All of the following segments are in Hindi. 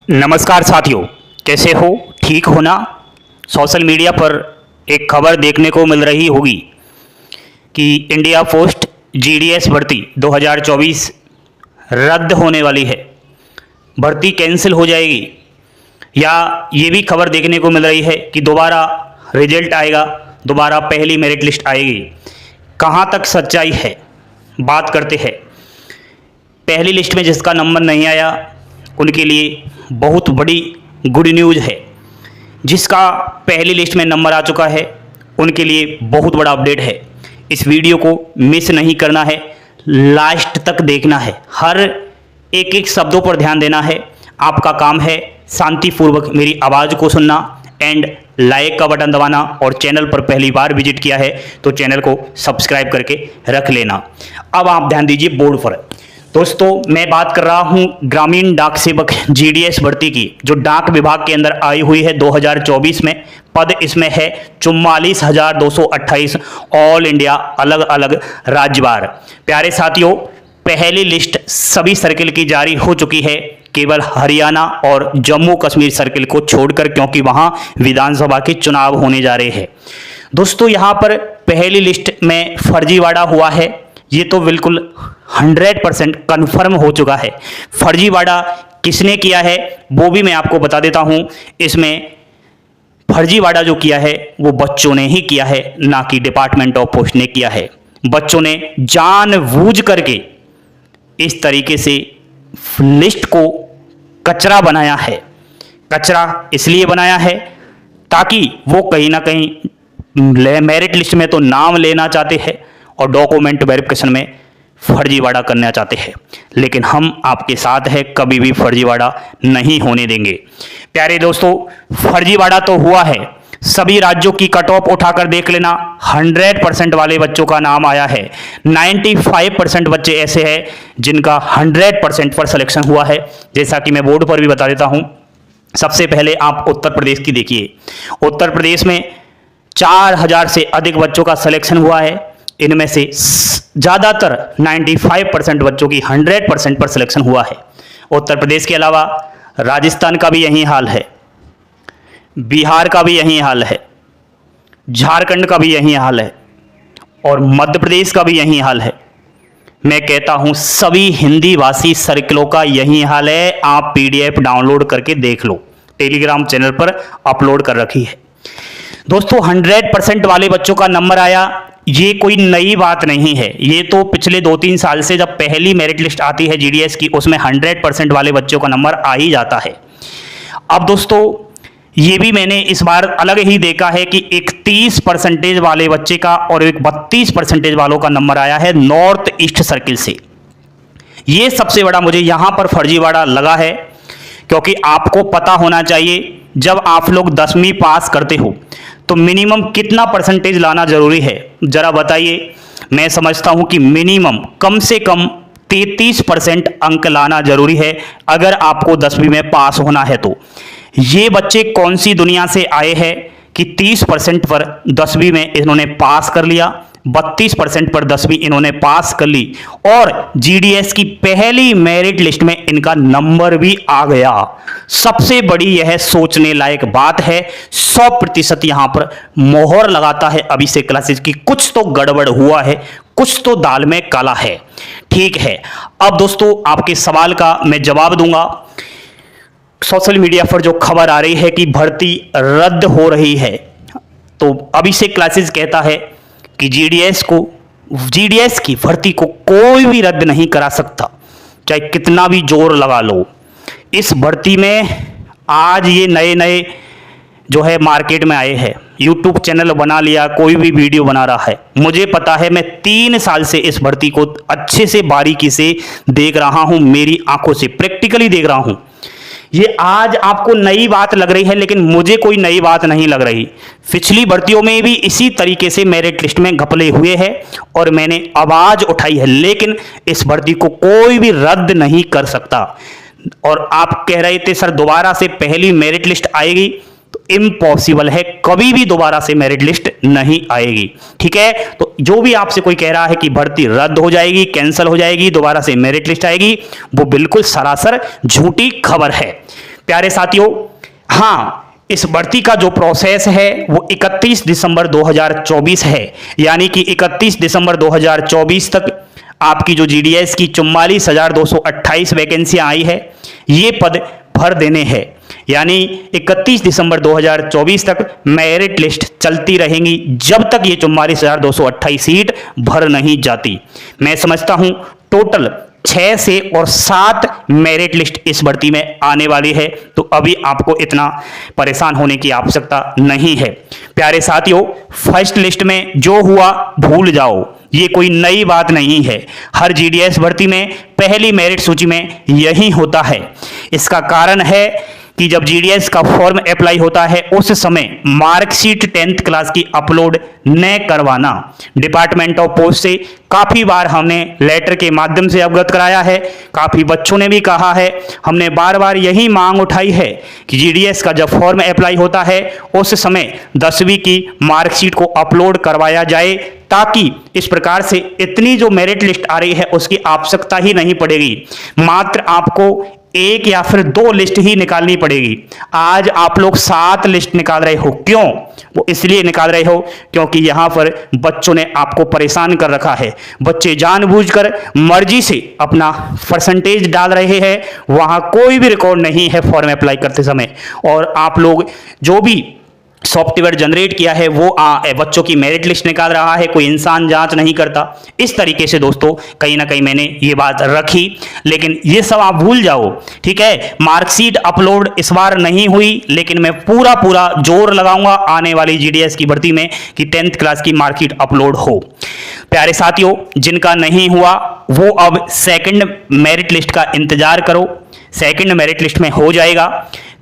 नमस्कार साथियों, कैसे हो? ठीक हो ना? सोशल मीडिया पर एक खबर देखने को मिल रही होगी कि इंडिया पोस्ट जीडीएस भर्ती 2024 रद्द होने वाली है, भर्ती कैंसिल हो जाएगी। या ये भी खबर देखने को मिल रही है कि दोबारा रिजल्ट आएगा, दोबारा पहली मेरिट लिस्ट आएगी। कहाँ तक सच्चाई है, बात करते हैं। पहली लिस्ट में जिसका नंबर नहीं आया उनके लिए बहुत बड़ी गुड न्यूज़ है। जिसका पहली लिस्ट में नंबर आ चुका है उनके लिए बहुत बड़ा अपडेट है। इस वीडियो को मिस नहीं करना है, लास्ट तक देखना है, हर एक एक शब्दों पर ध्यान देना है। आपका काम है शांतिपूर्वक मेरी आवाज़ को सुनना एंड लाइक का बटन दबाना, और चैनल पर पहली बार विजिट किया है तो चैनल को सब्सक्राइब करके रख लेना। अब आप ध्यान दीजिए बोर्ड पर। दोस्तों, मैं बात कर रहा हूं ग्रामीण डाक सेवक जीडीएस भर्ती की, जो डाक विभाग के अंदर आई हुई है 2024 में। पद इसमें है 44,228, ऑल इंडिया, अलग अलग राज्यवार। प्यारे साथियों, पहली लिस्ट सभी सर्किल की जारी हो चुकी है, केवल हरियाणा और जम्मू कश्मीर सर्किल को छोड़कर, क्योंकि वहां विधानसभा के चुनाव होने जा रहे हैं। दोस्तों, यहां पर पहली लिस्ट में फर्जीवाड़ा हुआ है, ये तो बिल्कुल 100% कन्फर्म हो चुका है। फर्जीवाड़ा किसने किया है वो भी मैं आपको बता देता हूं। इसमें फर्जीवाड़ा जो किया है वो बच्चों ने ही किया है, ना कि डिपार्टमेंट ऑफ पोस्ट ने किया है। बच्चों ने जानबूझ करके इस तरीके से लिस्ट को कचरा बनाया है। कचरा इसलिए बनाया है ताकि वो कहीं ना कहीं मेरिट लिस्ट में तो नाम लेना चाहते हैं और डॉक्यूमेंट वेरिफिकेशन में फर्जीवाड़ा करना चाहते हैं, लेकिन हम आपके साथ हैं, कभी भी फर्जीवाड़ा नहीं होने देंगे। प्यारे दोस्तों, फर्जीवाड़ा तो हुआ है। सभी राज्यों की कट ऑफ उठाकर देख लेना, 100% वाले बच्चों का नाम आया है। 95% बच्चे ऐसे हैं जिनका 100% पर सिलेक्शन हुआ है। जैसा कि मैं बोर्ड पर भी बता देता हूं। सबसे पहले आप उत्तर प्रदेश की देखिए। उत्तर प्रदेश में 4000 से अधिक बच्चों का सिलेक्शन हुआ है। इनमें से ज़्यादातर 95% बच्चों की 100% पर सिलेक्शन हुआ है। उत्तर प्रदेश के अलावा राजस्थान का भी यही हाल है, बिहार का भी यही हाल है, झारखंड का भी यही हाल है और मध्य प्रदेश का भी यही हाल है। मैं कहता हूं सभी हिंदी भाषी सर्किलों का यही हाल है। आप पीडीएफ डाउनलोड करके देख लो, टेलीग्राम चैनल पर अपलोड कर रखी है। दोस्तों, 100% वाले बच्चों का नंबर आया, ये कोई नई बात नहीं है। ये तो पिछले 2-3 साल से जब पहली मेरिट लिस्ट आती है जीडीएस की, उसमें 100% वाले बच्चों का नंबर आ ही जाता है। अब दोस्तों, ये भी मैंने इस बार अलग ही देखा है कि एक 30% वाले बच्चे का और एक 32% वालों का नंबर आया है नॉर्थ ईस्ट सर्किल से। ये सबसे बड़ा मुझे यहां पर फर्जीवाड़ा लगा है, क्योंकि आपको पता होना चाहिए जब आप लोग 10वीं पास करते हो तो मिनिमम कितना परसेंटेज लाना जरूरी है, जरा बताइए। मैं समझता हूं कि मिनिमम कम से कम 33% अंक लाना जरूरी है अगर आपको 10वीं में पास होना है तो। ये बच्चे कौन सी दुनिया से आए हैं कि 30% पर 10वीं में इन्होंने पास कर लिया, 32% पर 10वीं इन्होंने पास कर ली और जीडीएस की पहली मेरिट लिस्ट में इनका नंबर भी आ गया। सबसे बड़ी यह सोचने लायक बात है। 100% यहां पर मोहर लगाता है अभिषेक क्लासेस की कुछ तो गड़बड़ हुआ है, कुछ तो दाल में काला है। ठीक है, अब दोस्तों आपके सवाल का मैं जवाब दूंगा। सोशल मीडिया पर जो खबर आ रही है कि भर्ती रद्द हो रही है, तो अभिषेक क्लासेस कहता है कि जीडीएस की भर्ती को कोई भी रद्द नहीं करा सकता, चाहे कितना भी जोर लगा लो। इस भर्ती में आज ये नए नए जो है मार्केट में आए हैं, यूट्यूब चैनल बना लिया, कोई भी वीडियो बना रहा है। मुझे पता है, मैं 3 साल से इस भर्ती को अच्छे से बारीकी से देख रहा हूं, मेरी आंखों से प्रैक्टिकली देख रहा हूं। ये आज आपको नई बात लग रही है, लेकिन मुझे कोई नई बात नहीं लग रही। पिछली भर्तियों में भी इसी तरीके से मेरिट लिस्ट में घपले हुए हैं और मैंने आवाज उठाई है, लेकिन इस भर्ती को कोई भी रद्द नहीं कर सकता। और आप कह रहे थे सर दोबारा से पहली मेरिट लिस्ट आएगी, तो इम्पॉसिबल है, कभी भी दोबारा से मेरिट लिस्ट नहीं आएगी। ठीक है, तो जो भी आपसे कोई कह रहा है कि भर्ती रद्द हो जाएगी, कैंसिल हो जाएगी, दोबारा से मेरिट लिस्ट आएगी, वो बिल्कुल सरासर झूठी खबर है। प्यारे साथियों, हाँ, इस भर्ती का जो प्रोसेस है वो 31 दिसंबर 2024 है, यानी कि 31 दिसंबर 2024 तक आपकी जो जीडीएस की 44,228 वैकेंसियां आई है, ये पद भर देने हैं। यानी 31 दिसंबर 2024 तक मेरिट लिस्ट चलती रहेंगी जब तक ये 44,228 सीट भर नहीं जाती। मैं समझता हूं टोटल 6 से और 7 मेरिट लिस्ट इस भर्ती में आने वाली है, तो अभी आपको इतना परेशान होने की आवश्यकता नहीं है। प्यारे साथियों, फर्स्ट लिस्ट में जो हुआ भूल जाओ, ये कोई नई बात नहीं है। हर जीडीएस भर्ती में पहली मेरिट सूची में यही होता है। इसका कारण है कि जब जीडीएस का फॉर्म अप्लाई होता है उस समय मार्कशीट 10th क्लास की अपलोड न करवाना डिपार्टमेंट ऑफ पोस्ट से काफ़ी बार हमने लेटर के माध्यम से अवगत कराया है। काफ़ी बच्चों ने भी कहा है, हमने बार बार यही मांग उठाई है कि जीडीएस का जब फॉर्म अप्लाई होता है उस समय 10वीं की मार्कशीट को अपलोड करवाया जाए, ताकि इस प्रकार से इतनी जो मेरिट लिस्ट आ रही है उसकी आवश्यकता ही नहीं पड़ेगी। मात्र आपको 1 या फिर 2 लिस्ट ही निकालनी पड़ेगी। आज आप लोग 7 लिस्ट निकाल रहे हो, क्यों? वो इसलिए निकाल रहे हो क्योंकि यहां पर बच्चों ने आपको परेशान कर रखा है। बच्चे जानबूझकर मर्जी से अपना परसेंटेज डाल रहे हैं, वहां कोई भी रिकॉर्ड नहीं है फॉर्म अप्लाई करते समय, और आप लोग जो भी सॉफ्टवेयर जनरेट किया है वो बच्चों की मेरिट लिस्ट निकाल रहा है, कोई इंसान जांच नहीं करता। इस तरीके से दोस्तों कहीं ना कहीं मैंने ये बात रखी, लेकिन ये सब आप भूल जाओ, ठीक है। मार्कशीट अपलोड इस बार नहीं हुई, लेकिन मैं पूरा जोर लगाऊंगा आने वाली जीडीएस की भर्ती में कि 10th क्लास की मार्कशीट अपलोड हो। प्यारे साथियों, जिनका नहीं हुआ वो अब सेकंड मेरिट लिस्ट का इंतजार करो, सेकंड मेरिट लिस्ट में हो जाएगा।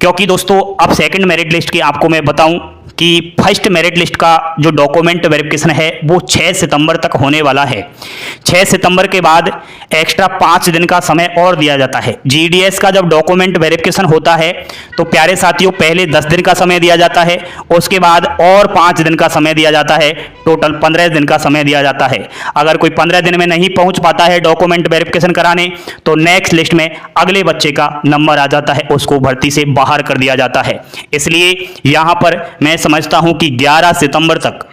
क्योंकि दोस्तों अब सेकंड मेरिट लिस्ट की आपको मैं बताऊं कि फर्स्ट मेरिट लिस्ट का जो डॉक्यूमेंट वेरिफिकेशन है वो 6 सितंबर तक होने वाला है। 6 सितंबर के बाद एक्स्ट्रा 5 दिन का समय और दिया जाता है। जीडीएस का जब डॉक्यूमेंट वेरिफिकेशन होता है तो प्यारे साथियों पहले 10 दिन का समय दिया जाता है, उसके बाद और 5 दिन का समय दिया जाता है, टोटल 15 दिन का समय दिया जाता है। अगर कोई 15 दिन में नहीं पहुंच पाता है डॉक्यूमेंट वेरिफिकेशन कराने तो नेक्स्ट लिस्ट में अगले बच्चे का नंबर आ जाता है, उसको भर्ती से बाहर कर दिया जाता है। इसलिए यहां पर मैं समझता हूं कि 11 सितंबर तक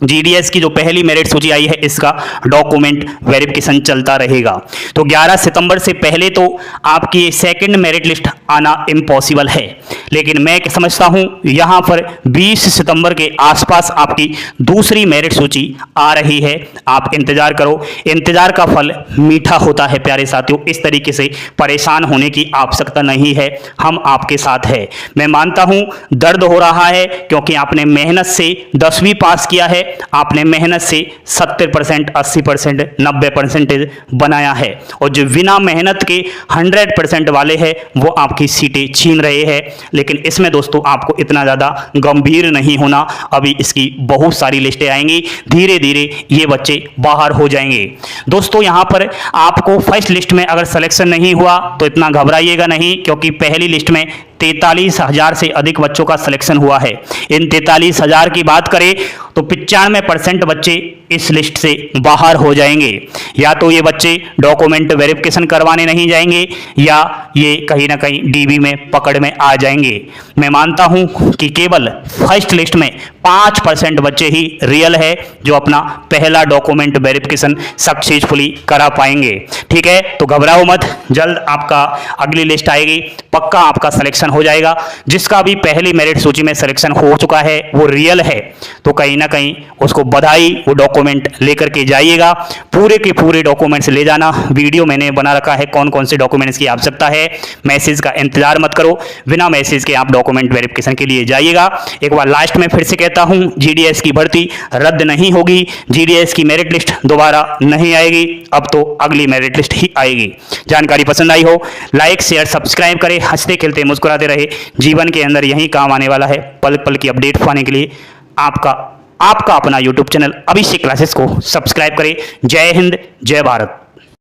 जीडीएस की जो पहली मेरिट सूची आई है इसका डॉक्यूमेंट वेरिफिकेशन चलता रहेगा। तो 11 सितंबर से पहले तो आपकी सेकंड मेरिट लिस्ट आना इम्पॉसिबल है, लेकिन मैं समझता हूं यहां पर 20 सितंबर के आसपास आपकी दूसरी मेरिट सूची आ रही है। आप इंतजार करो, इंतजार का फल मीठा होता है प्यारे साथियों। इस तरीके से परेशान होने की आवश्यकता नहीं है, हम आपके साथ है। मैं मानता हूं दर्द हो रहा है क्योंकि आपने मेहनत से 10वीं पास किया है, आपने मेहनत से 70%, 80%, 90% बनाया है, और जो बिना मेहनत के 100% वाले हैं वो आपकी सीटें छीन रहे हैं। लेकिन इसमें दोस्तों आपको इतना ज़्यादा गंभीर नहीं होना, अभी इसकी बहुत सारी लिस्टें आएंगी, धीरे धीरे ये बच्चे बाहर हो जाएंगे। दोस्तों यहाँ पर आपको फर्स्ट लिस्ट में अगर सिलेक्शन नहीं हुआ तो इतना घबराइएगा नहीं, क्योंकि पहली लिस्ट में 43,000 से अधिक बच्चों का सिलेक्शन हुआ है। इन 43,000 की बात करें तो 95% बच्चे इस लिस्ट से बाहर हो जाएंगे। या तो ये बच्चे डॉक्यूमेंट वेरिफिकेशन करवाने नहीं जाएंगे या ये कहीं ना कहीं डीबी में पकड़ में आ जाएंगे। मैं मानता हूं कि केवल फर्स्ट लिस्ट में 5% बच्चे ही रियल है जो अपना पहला डॉक्यूमेंट वेरिफिकेशन सक्सेसफुली करा पाएंगे। ठीक है, तो घबराओ मत, जल्द आपका अगली लिस्ट आएगी, पक्का आपका सिलेक्शन हो जाएगा। जिसका भी पहली मेरिट सूची में सिलेक्शन हो चुका है वो रियल है, तो कहीं ना कहीं उसको बधाई, वो डॉक्यूमेंट लेकर के जाइएगा। पूरे के पूरे डॉक्यूमेंट्स ले जाना। वीडियो मैंने बना रखा है कौन कौन से डॉक्यूमेंट्स की आवश्यकता है। मैसेज का इंतजार मत करो, बिना मैसेज के आप डॉक्यूमेंट वेरिफिकेशन के लिए जाइएगा। एक बार लास्ट में फिर से कहता हूं, जीडीएस की भर्ती रद्द नहीं होगी, जीडीएस की मेरिट लिस्ट दोबारा नहीं आएगी, अब तो अगली मेरिट लिस्ट ही आएगी। जानकारी पसंद आई हो लाइक शेयर सब्सक्राइब करें, हंसते खेलते मुस्कुराते रहे, जीवन के अंदर यही काम आने वाला है। पल पल की अपडेट पाने के लिए आपका अपना यूट्यूब चैनल अभिषेक क्लासेस को सब्सक्राइब करें। जय हिंद, जय भारत।